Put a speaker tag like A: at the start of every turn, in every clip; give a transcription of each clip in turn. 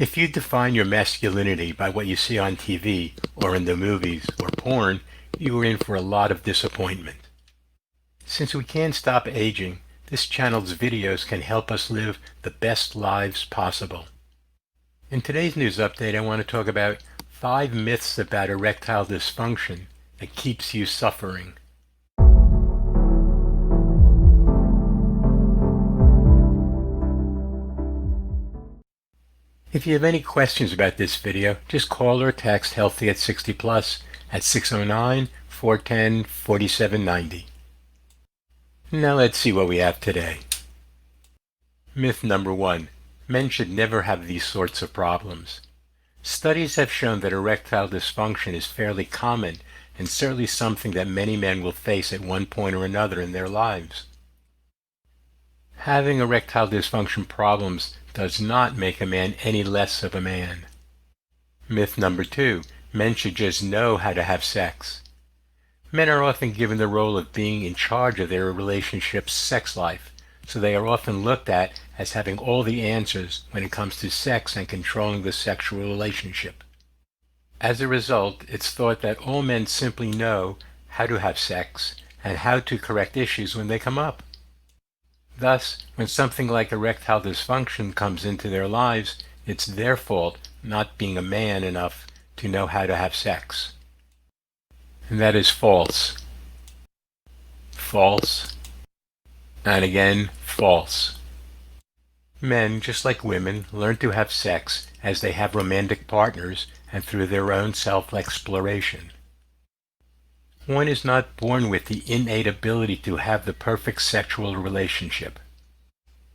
A: If you define your masculinity by what you see on TV or in the movies or porn, you are in for a lot of disappointment. Since we can't stop aging, this channel's videos can help us live the best lives possible. In today's news update, I want to talk about 5 myths about erectile dysfunction that keeps you suffering. If you have any questions about this video, just call or text Healthy at 60 Plus at 609-410-4790. Now let's see what we have today. Myth number 1. Men should never have these sorts of problems. Studies have shown that erectile dysfunction is fairly common and certainly something that many men will face at one point or another in their lives. Having erectile dysfunction problems does not make a man any less of a man. Myth number 2. Men should just know how to have sex. Men are often given the role of being in charge of their relationship's sex life, so they are often looked at as having all the answers when it comes to sex and controlling the sexual relationship. As a result, it's thought that all men simply know how to have sex and how to correct issues when they come up. Thus, when something like erectile dysfunction comes into their lives, it's their fault not being a man enough to know how to have sex. And that is false. False. And again, false. Men, just like women, learn to have sex as they have romantic partners and through their own self-exploration. One is not born with the innate ability to have the perfect sexual relationship.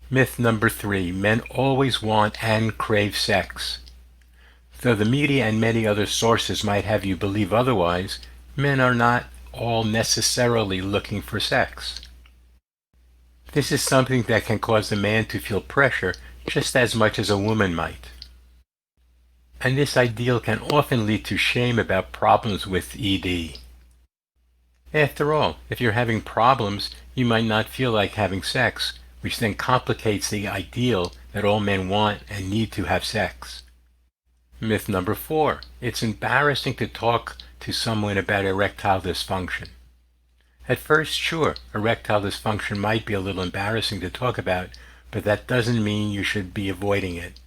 A: Myth number 3. Men always want and crave sex. Though the media and many other sources might have you believe otherwise, men are not all necessarily looking for sex. This is something that can cause a man to feel pressure just as much as a woman might. And this ideal can often lead to shame about problems with ED. After all, if you're having problems, you might not feel like having sex, which then complicates the ideal that all men want and need to have sex. Myth number 4. It's embarrassing to talk to someone about erectile dysfunction. At first, sure, erectile dysfunction might be a little embarrassing to talk about, but that doesn't mean you should be avoiding it.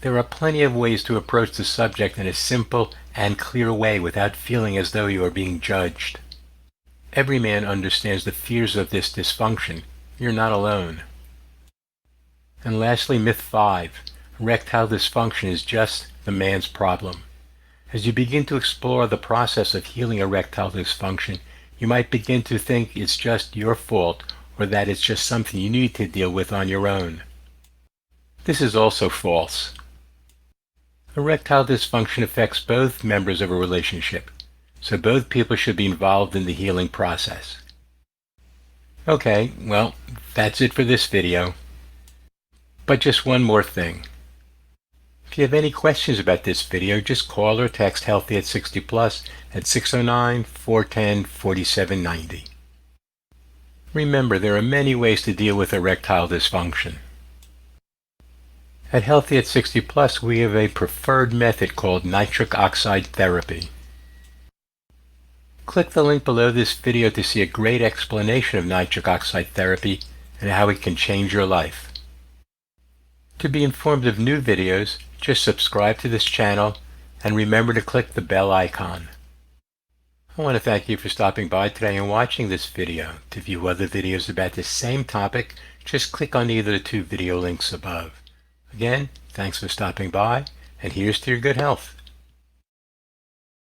A: There are plenty of ways to approach the subject in a simple and clear way without feeling as though you are being judged. Every man understands the fears of this dysfunction. You're not alone. And lastly, myth 5. Erectile dysfunction is just the man's problem. As you begin to explore the process of healing erectile dysfunction, you might begin to think it's just your fault or that it's just something you need to deal with on your own. This is also false. Erectile dysfunction affects both members of a relationship, so both people should be involved in the healing process. Okay, well, that's it for this video. But just one more thing. If you have any questions about this video, just call or text Healthy at 60 Plus at 609-410-4790. Remember, there are many ways to deal with erectile dysfunction. At Healthy at 60 Plus, we have a preferred method called nitric oxide therapy. Click the link below this video to see a great explanation of nitric oxide therapy and how it can change your life. To be informed of new videos, just subscribe to this channel and remember to click the bell icon. I want to thank you for stopping by today and watching this video. To view other videos about the same topic, just click on either of the 2 video links above. Again, thanks for stopping by, and here's to your good health.